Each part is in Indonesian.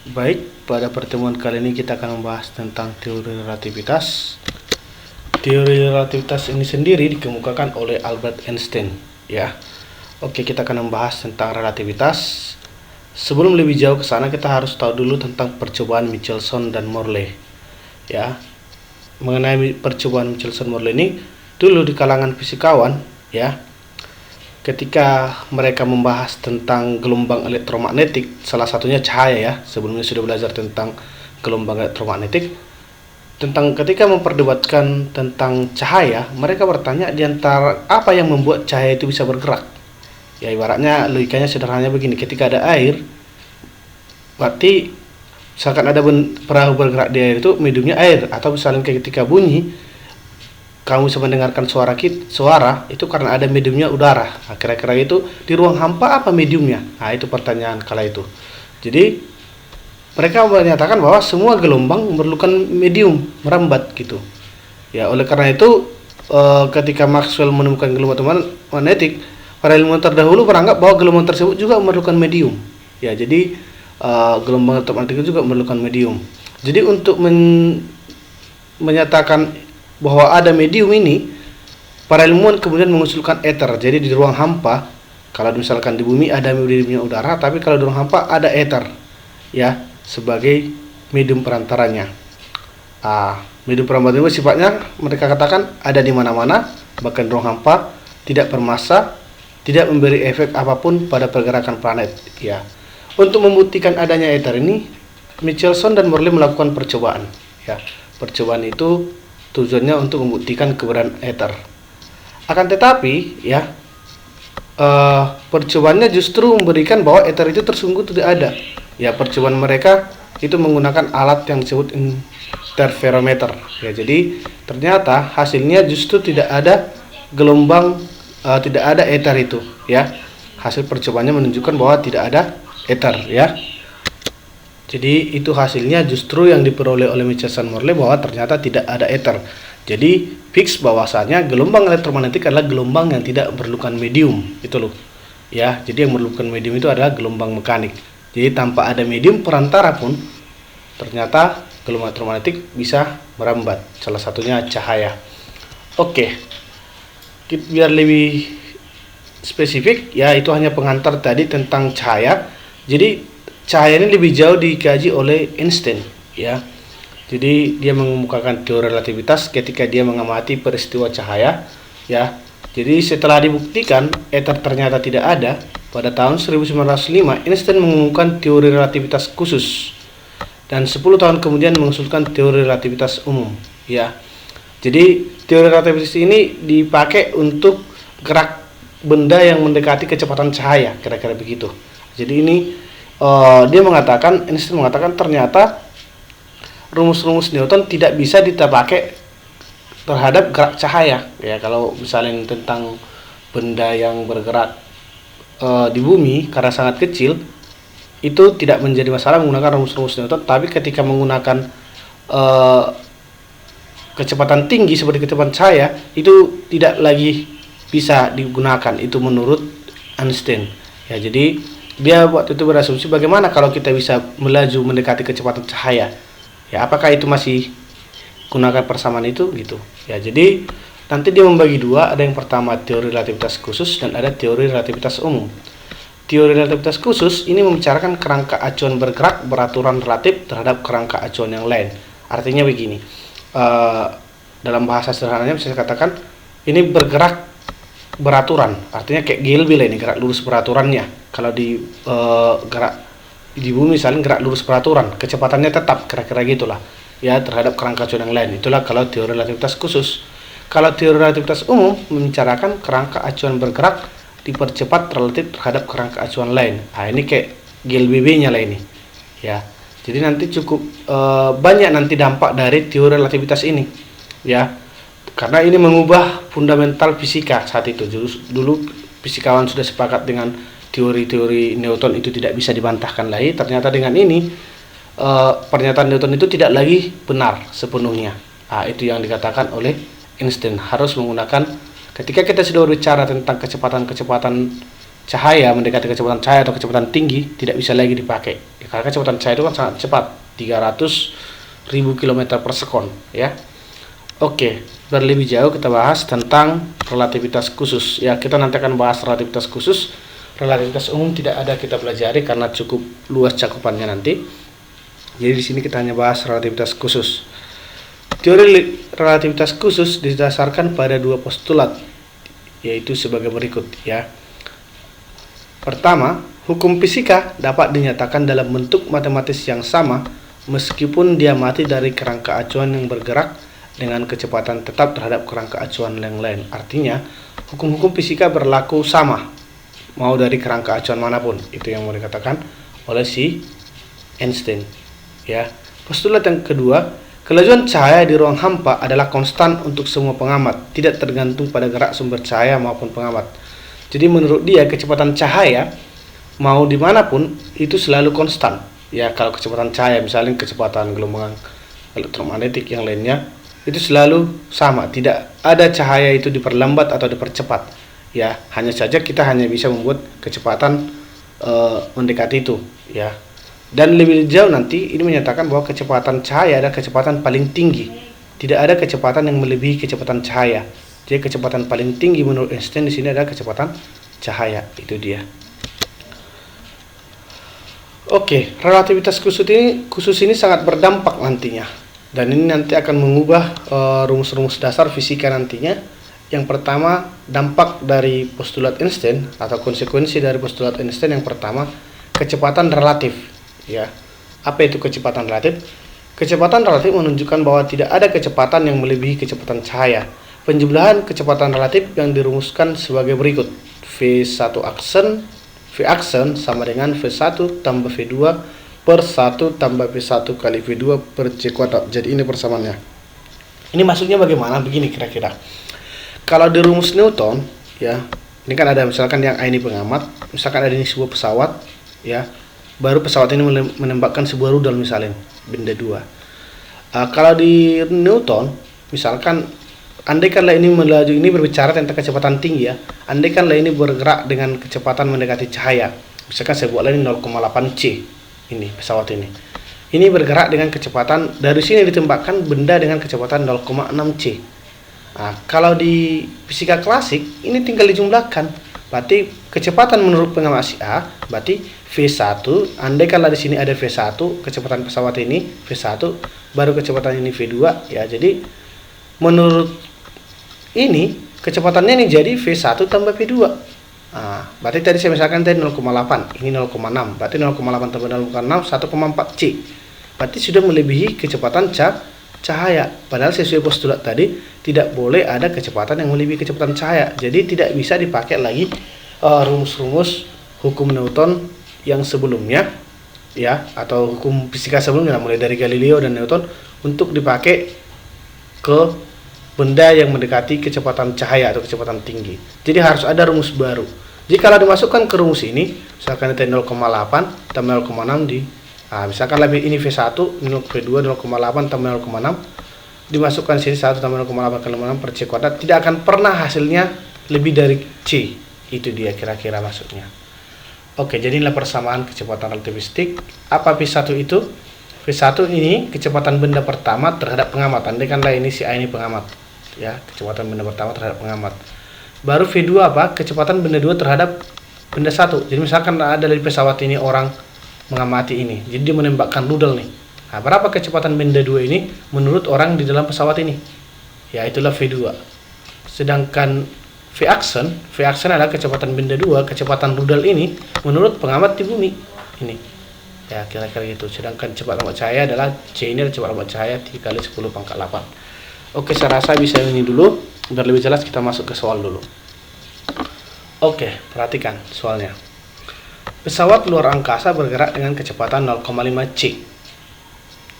Baik, pada pertemuan kali ini kita akan membahas tentang teori relativitas. Teori relativitas ini sendiri dikemukakan oleh Albert Einstein, ya. Oke, kita akan membahas tentang relativitas. Sebelum lebih jauh ke sana, kita harus tahu dulu tentang percobaan Michelson dan Morley, ya. Mengenai percobaan Michelson-Morley ini, dulu di kalangan fisikawan, ya, ketika mereka membahas tentang gelombang elektromagnetik, salah satunya cahaya, ya. Sebelumnya sudah belajar tentang gelombang elektromagnetik. Tentang ketika memperdebatkan tentang cahaya, mereka bertanya di antara apa yang membuat cahaya itu bisa bergerak. Ya, ibaratnya logikanya sederhananya begini, ketika ada air, berarti misalkan ada perahu bergerak di air itu mediumnya air, atau misalnya ketika bunyi kamu bisa mendengarkan suara itu karena ada mediumnya udara. Nah, kira-kira itu di ruang hampa apa mediumnya? Nah, itu pertanyaan kala itu. Jadi mereka menyatakan bahwa semua gelombang memerlukan medium merambat gitu. Ya, oleh karena itu ketika Maxwell menemukan gelombang magnetik, para ilmuwan terdahulu beranggap bahwa gelombang tersebut juga memerlukan medium. Ya, jadi gelombang elektromagnetik juga memerlukan medium. Jadi untuk menyatakan bahwa ada medium ini, para ilmuwan kemudian mengusulkan ether. Jadi di ruang hampa, kalau misalkan di bumi ada mediumnya udara, tapi kalau di ruang hampa ada ether, ya, sebagai medium perantaranya. Medium perambat itu sifatnya mereka katakan ada di mana-mana, bahkan di ruang hampa, tidak bermassa, tidak memberi efek apapun pada pergerakan planet, ya. Untuk membuktikan adanya ether ini, Michelson dan Morley melakukan percobaan, ya. Percobaan itu tujuannya untuk membuktikan keberadaan ether. Akan tetapi, ya, percobaannya justru memberikan bahwa ether itu tersungguh tidak ada. Ya, percobaan mereka itu menggunakan alat yang disebut interferometer. Ya, jadi ternyata hasilnya justru tidak ada gelombang, tidak ada ether itu. Ya, hasil percobaannya menunjukkan bahwa tidak ada ether. Ya. Jadi itu hasilnya justru yang diperoleh oleh Michelson Morley bahwa ternyata tidak ada ether. Jadi fix bahwasanya gelombang elektromagnetik adalah gelombang yang tidak memerlukan medium, itu loh. Ya, jadi yang memerlukan medium itu adalah gelombang mekanik. Jadi tanpa ada medium perantara pun ternyata gelombang elektromagnetik bisa merambat, salah satunya cahaya. Oke. Biar lebih spesifik, ya, itu hanya pengantar tadi tentang cahaya. Jadi cahaya ini lebih jauh dikaji oleh Einstein, ya. Jadi dia mengemukakan teori relativitas ketika dia mengamati peristiwa cahaya, ya. Jadi setelah dibuktikan ether ternyata tidak ada, pada tahun 1905 Einstein mengumumkan teori relativitas khusus. Dan 10 tahun kemudian mengusulkan teori relativitas umum, ya. Jadi teori relativitas ini dipakai untuk gerak benda yang mendekati kecepatan cahaya, kira-kira begitu. Jadi ini Einstein mengatakan ternyata rumus-rumus Newton tidak bisa dipakai terhadap gerak cahaya. Ya, kalau misalnya tentang benda yang bergerak di bumi karena sangat kecil, itu tidak menjadi masalah menggunakan rumus-rumus Newton. Tapi ketika menggunakan kecepatan tinggi seperti kecepatan cahaya, itu tidak lagi bisa digunakan. Itu menurut Einstein. Ya, jadi dia waktu itu berasumsi bagaimana kalau kita bisa melaju mendekati kecepatan cahaya. Ya, apakah itu masih gunakan persamaan itu gitu. Ya, jadi nanti dia membagi dua, ada yang pertama teori relativitas khusus dan ada teori relativitas umum. Teori relativitas khusus ini membicarakan kerangka acuan bergerak beraturan relatif terhadap kerangka acuan yang lain. Artinya begini. Dalam bahasa sederhananya bisa saya katakan ini bergerak beraturan, artinya kayak GLB lah, ini gerak lurus beraturannya. Kalau di gerak di bumi misalnya gerak lurus beraturan, kecepatannya tetap, kira-kira gitulah, ya, terhadap kerangka acuan yang lain. Itulah kalau teori relativitas khusus. Kalau teori relativitas umum membicarakan kerangka acuan bergerak dipercepat relatif terhadap kerangka acuan lain. Nah, ini kayak GLBB-nya lah ini, ya. Jadi nanti cukup banyak nanti dampak dari teori relativitas ini, ya. Karena ini mengubah fundamental fisika saat itu. Dulu fisikawan sudah sepakat dengan teori-teori Newton itu tidak bisa dibantahkan lagi. Ternyata dengan ini pernyataan Newton itu tidak lagi benar sepenuhnya. Itu yang dikatakan oleh Einstein, harus menggunakan, ketika kita sudah berbicara tentang kecepatan cahaya mendekati kecepatan cahaya atau kecepatan tinggi, tidak bisa lagi dipakai Karena kecepatan cahaya itu kan sangat cepat, 300.000 km per sekon ya. Oke, berlebih jauh kita bahas tentang relativitas khusus ya. Kita nanti akan bahas relativitas khusus. Relativitas umum tidak ada kita pelajari karena cukup luas cakupannya nanti. Jadi di sini kita hanya bahas relativitas khusus. Teori relativitas khusus didasarkan pada dua postulat, yaitu sebagai berikut ya. Pertama, hukum fisika dapat dinyatakan dalam bentuk matematis yang sama meskipun dia mati dari kerangka acuan yang bergerak dengan kecepatan tetap terhadap kerangka acuan yang lain. Artinya, hukum-hukum fisika berlaku sama mau dari kerangka acuan manapun. Itu yang mau dikatakan oleh si Einstein ya. Postulat yang kedua, kelajuan cahaya di ruang hampa adalah konstan untuk semua pengamat, tidak tergantung pada gerak sumber cahaya maupun pengamat. Jadi menurut dia kecepatan cahaya mau dimanapun itu selalu konstan ya. Kalau kecepatan cahaya, misalnya kecepatan gelombang elektromagnetik yang lainnya, itu selalu sama, tidak ada cahaya itu diperlambat atau dipercepat ya. Hanya saja kita hanya bisa membuat kecepatan mendekati itu ya. Dan lebih jauh nanti ini menyatakan bahwa kecepatan cahaya adalah kecepatan paling tinggi, tidak ada kecepatan yang melebihi kecepatan cahaya. Jadi kecepatan paling tinggi menurut Einstein di sini adalah kecepatan cahaya. Itu dia. Oke, relativitas khusus ini sangat berdampak nantinya. Dan ini nanti akan mengubah rumus-rumus dasar fisika nantinya. Yang pertama, dampak dari postulat Einstein atau konsekuensi dari postulat Einstein yang pertama, kecepatan relatif ya. Apa itu kecepatan relatif? Kecepatan relatif menunjukkan bahwa tidak ada kecepatan yang melebihi kecepatan cahaya. Penjumlahan kecepatan relatif yang dirumuskan sebagai berikut. V1 aksen sama dengan V1 tambah V2 per 1 tambah V1 kali V2 per C kuadrat. Jadi ini persamaannya. Ini maksudnya bagaimana? Begini kira-kira. Kalau di rumus Newton ya, ini kan ada misalkan yang ini pengamat, misalkan ada ini sebuah pesawat ya, baru pesawat ini menembakkan sebuah rudal misalnya, benda dua. Kalau di Newton misalkan, andaikanlah ini melaju, ini berbicara tentang kecepatan tinggi ya, andaikanlah ini bergerak dengan kecepatan mendekati cahaya, misalkan saya buatlah ini 0,8 C. Ini pesawat ini bergerak dengan kecepatan, dari sini ditembakkan benda dengan kecepatan 0,6 C. Nah, kalau di fisika klasik ini tinggal dijumlahkan, berarti kecepatan menurut pengamat si A berarti V1, andaikanlah di sini ada V1, kecepatan pesawat ini V1, baru kecepatan ini V2 ya. Jadi menurut ini kecepatannya ini jadi V1 tambah V2. Nah, berarti tadi saya misalkan tadi 0,8, ini 0,6, berarti 0,8 tambah 0,6 1,4 C. Berarti sudah melebihi kecepatan cahaya. Padahal sesuai postulat tadi tidak boleh ada kecepatan yang melebihi kecepatan cahaya. Jadi tidak bisa dipakai lagi rumus-rumus hukum Newton yang sebelumnya ya, atau hukum fisika sebelumnya mulai dari Galileo dan Newton untuk dipakai ke benda yang mendekati kecepatan cahaya atau kecepatan tinggi. Jadi harus ada rumus baru. Jadi kalau dimasukkan ke rumus ini, misalkan itu 0,8 tambah 0,6 di misalkan lebih ini V1, ini V2 0,8 tambah 0,6 dimasukkan sini 1 tambah 0,8 kali 0,6 per C kuadrat, tidak akan pernah hasilnya lebih dari C. Itu dia kira-kira maksudnya. Oke, jadi inilah persamaan kecepatan relativistik. Apa V1 itu? V1 ini kecepatan benda pertama terhadap pengamat. Andaikanlah ini si A ini pengamat ya, kecepatan benda pertama terhadap pengamat. Baru V2 apa? Kecepatan benda 2 terhadap benda 1. Jadi misalkan ada dari pesawat ini orang mengamati ini, jadi dia menembakkan rudal nih. Nah, berapa kecepatan benda 2 ini menurut orang di dalam pesawat ini? Ya, itulah V2. Sedangkan V aksen adalah kecepatan benda 2, kecepatan rudal ini menurut pengamat di bumi ini. Ya, kira-kira gitu. Sedangkan cepat lambat cahaya adalah C, ini adalah cepat lambat cahaya 3 kali 10 pangkat 8. Oke, saya rasa bisa ini dulu. Biar lebih jelas kita masuk ke soal dulu. Oke, perhatikan soalnya. Pesawat luar angkasa bergerak dengan kecepatan 0,5 C.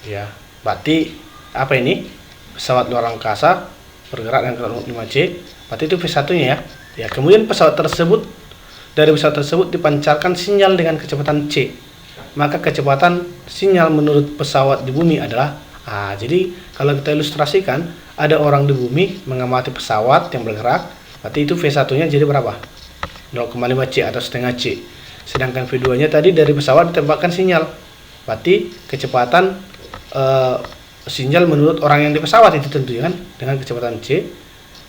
Ya, berarti apa ini? Pesawat luar angkasa bergerak dengan kecepatan 0,5 C. Berarti itu V1-nya ya. Ya, kemudian dari pesawat tersebut dipancarkan sinyal dengan kecepatan C. Maka kecepatan sinyal menurut pesawat di bumi adalah jadi kalau kita ilustrasikan, ada orang di bumi mengamati pesawat yang bergerak, berarti itu V1-nya jadi berapa? 0,5 C atau setengah C. Sedangkan V2-nya tadi dari pesawat ditembakkan sinyal. Berarti kecepatan sinyal menurut orang yang di pesawat itu tentunya kan dengan kecepatan c.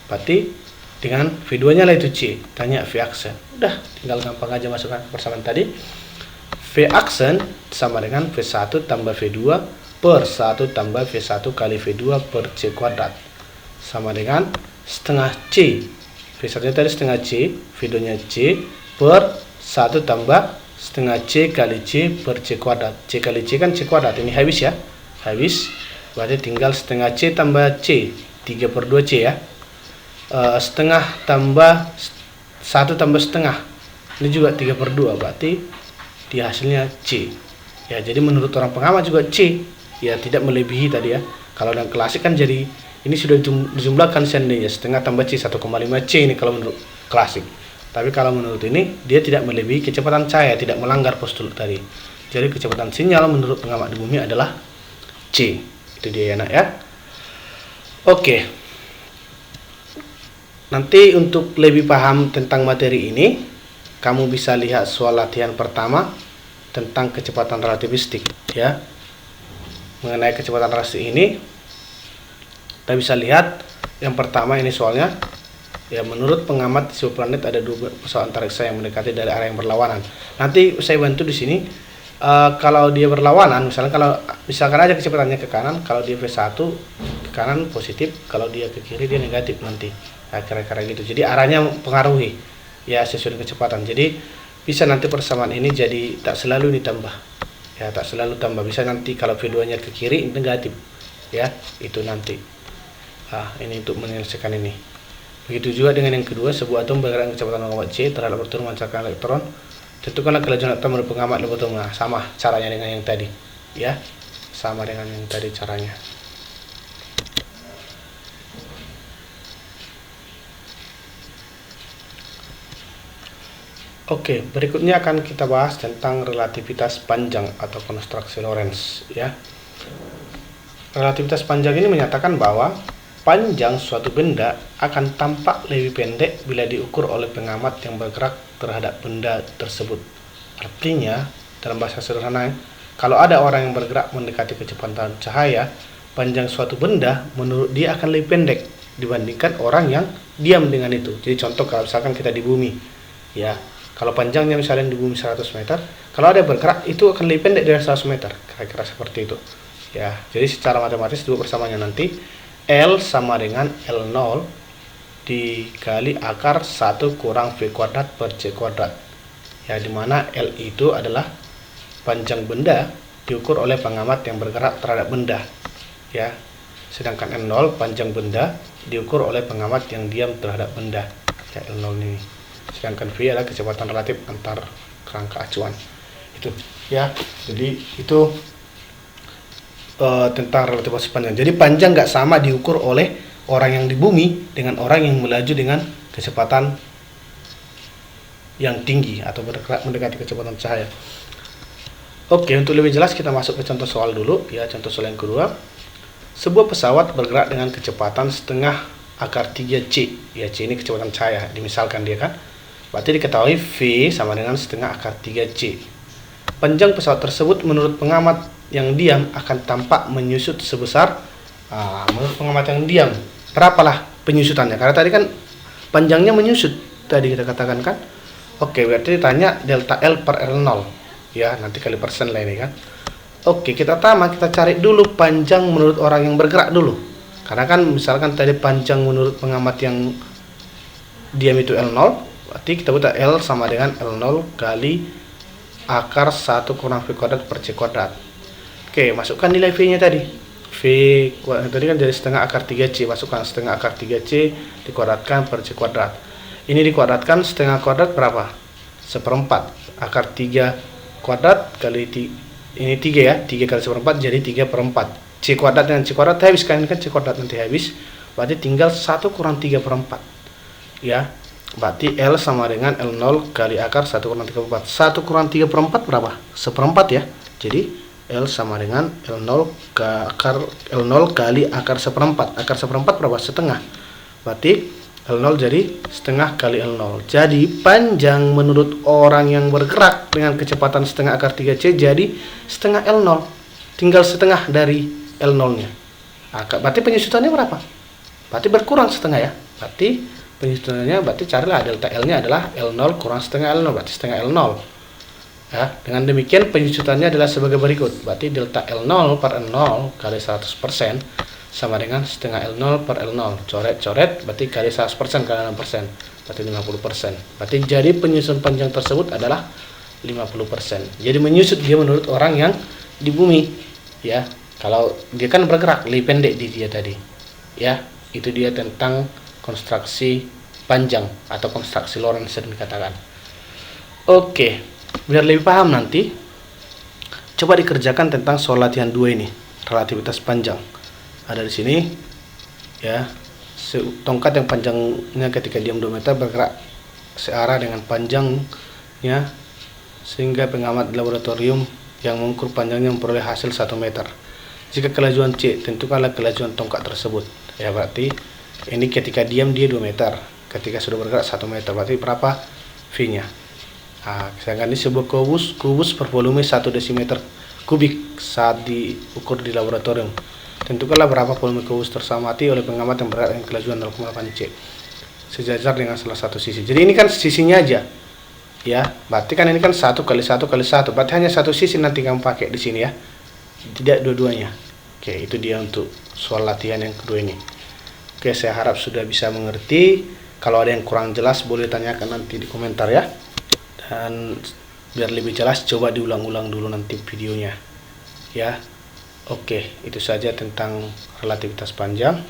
Berarti dengan V2 nya lah itu c. Tanya V accent. Udah, tinggal gampang aja masukkan persamaan tadi. V accent sama dengan V1 tambah V2 per 1 tambah V1 kali V2 per c kuadrat sama dengan setengah c. V1 nya tadi setengah c, V2 nya c per 1 tambah setengah c kali c per c kuadrat. C kali c kan c kuadrat, ini habis ya. Habis, berarti tinggal setengah c tambah c, 3 per 2 c ya. Setengah tambah 1 tambah setengah, ini juga 3 per 2, berarti di hasilnya c ya. Jadi menurut orang pengamat juga c ya, tidak melebihi tadi ya. Kalau dalam klasik kan jadi ini sudah dijumlahkan seandainya setengah tambah c 1,5 c ini kalau menurut klasik. Tapi kalau menurut ini dia tidak melebihi kecepatan cahaya, tidak melanggar postulat tadi. Jadi kecepatan sinyal menurut pengamat di bumi adalah c. Itu dia ya nak ya. Oke. Nanti untuk lebih paham tentang materi ini, kamu bisa lihat soal latihan pertama tentang kecepatan relativistik ya. Mengenai kecepatan relativistik ini, kita bisa lihat yang pertama ini soalnya ya, menurut pengamat di sebuah planet ada 2 pesawat antariksa yang mendekati dari arah yang berlawanan. Nanti saya bantu di sini. Kalau dia berlawanan, misalkan aja kecepatannya ke kanan, kalau dia V1 ke kanan positif, kalau dia ke kiri dia negatif nanti. Nah, kira-kira gitu. Jadi arahnya mempengaruhi ya sesuai dengan kecepatan. Jadi bisa nanti persamaan ini jadi tak selalu ditambah. Ya, tak selalu tambah. Bisa nanti kalau V2-nya ke kiri negatif. Ya, itu nanti. Nah, ini untuk menyelesaikan ini. Begitu juga dengan yang kedua, sebuah atom bergerak dengan kecepatan 0,c terhadap proton memancarkan elektron. Tentukanlah kelajuan atom menurut pengamat Lobotomah. Nah, sama caranya dengan yang tadi. Ya, sama dengan yang tadi caranya. Oke, berikutnya akan kita bahas tentang relativitas panjang atau konstruksi Lorentz ya. Relativitas panjang ini menyatakan bahwa panjang suatu benda akan tampak lebih pendek bila diukur oleh pengamat yang bergerak terhadap benda tersebut. Artinya, dalam bahasa sederhana, kalau ada orang yang bergerak mendekati kecepatan cahaya, panjang suatu benda menurut dia akan lebih pendek dibandingkan orang yang diam dengan itu. Jadi contoh kalau misalkan kita di bumi ya, kalau panjangnya misalnya di bumi 100 meter, kalau ada yang bergerak itu akan lebih pendek dari 100 meter, kira-kira seperti itu ya. Jadi secara matematis dua persamaannya nanti L sama dengan L0 dikali akar 1 kurang V kuadrat per C kuadrat ya, dimana L itu adalah panjang benda diukur oleh pengamat yang bergerak terhadap benda ya, sedangkan L0 panjang benda diukur oleh pengamat yang diam terhadap benda ya, L0 ini. Sedangkan V adalah kecepatan relatif antar kerangka acuan itu ya. Jadi itu tentang relativitas panjang. Jadi panjang nggak sama diukur oleh orang yang di bumi dengan orang yang melaju dengan kecepatan yang tinggi atau bergerak mendekati kecepatan cahaya. Oke, untuk lebih jelas kita masuk ke contoh soal dulu ya. Contoh soal yang kedua, sebuah pesawat bergerak dengan kecepatan setengah akar 3c ya, c ini kecepatan cahaya dimisalkan dia kan. Berarti diketahui V sama dengan setengah akar 3c. Panjang pesawat tersebut menurut pengamat yang diam akan tampak menyusut sebesar menurut pengamat yang diam berapalah penyusutannya, karena tadi kan panjangnya menyusut tadi kita katakan kan. Oke, berarti ditanya delta L per L0 ya, nanti kali persen lah ini kan. Oke, kita cari dulu panjang menurut orang yang bergerak dulu, karena kan misalkan tadi panjang menurut pengamat yang diam itu L0, berarti kita buat L sama dengan L0 kali akar 1 kurang V kuadrat per C kuadrat. Oke, masukkan nilai V nya tadi. V tadi kan jadi setengah akar 3C, masukkan setengah akar 3C dikuadratkan per C kuadrat. Ini dikuadratkan setengah kuadrat berapa? 1/4. Akar 3 kuadrat kali ini 3 ya, 3 kali 1/4 jadi 3/4. C kuadrat dengan C kuadrat habis kan, C kuadrat nanti habis. Berarti tinggal 1 kurang 3/4 ya. Berarti L sama dengan L0 kali akar 1 kurang 3/4. 1 kurang 3/4 berapa? 1/4 ya. Jadi L sama dengan L0 kali akar 1/4. Akar 1/4 berapa? Setengah. Berarti L0 jadi setengah kali L0. Jadi panjang menurut orang yang bergerak dengan kecepatan setengah akar 3C jadi setengah L0. Tinggal setengah dari L0-nya. Nah, berarti penyusutannya berapa? Berarti berkurang setengah ya. Berarti penyusutannya, berarti carilah delta L-nya adalah L0 kurang setengah L0. Berarti setengah L0. Ya, dengan demikian penyusutannya adalah sebagai berikut. Berarti delta L0 per L0 kali 100% sama dengan setengah L0 per L0. Coret-coret, berarti kali 100% kali 6%. Berarti 50%. Berarti jadi penyusun panjang tersebut adalah 50%. Jadi menyusut dia menurut orang yang di bumi. Ya, kalau dia kan bergerak, lebih pendek di dia tadi. Ya, itu dia tentang konstruksi panjang atau konstruksi Lorentz dikatakan. Oke, biar lebih paham nanti, coba dikerjakan tentang soal latihan 2 ini, relativitas panjang. Ada di sini, ya, tongkat yang panjangnya ketika diam 2 meter bergerak searah dengan panjangnya, sehingga pengamat di laboratorium yang mengukur panjangnya memperoleh hasil 1 meter. Jika kelajuan C, tentukanlah kelajuan tongkat tersebut. Ya, berarti ini ketika diam dia 2 meter, ketika sudah bergerak 1 meter, berarti berapa V-nya? Nah, sedangkan ini sebuah kubus bervolume 1 desimeter kubik saat diukur di laboratorium. Tentukanlah berapa volume kubus tersamati oleh pengamat yang berada dengan kelajuan 0,8 C sejajar dengan salah satu sisi. Jadi ini kan sisinya aja, ya. Berarti kan ini kan 1 kali 1 kali 1. Berarti hanya satu sisi nanti kamu pakai di sini ya, tidak dua-duanya. Oke, itu dia untuk soal latihan yang kedua ini. Oke, saya harap sudah bisa mengerti. Kalau ada yang kurang jelas boleh tanyakan nanti di komentar ya. Dan biar lebih jelas coba diulang-ulang dulu nanti videonya ya. Oke, itu saja tentang relativitas panjang.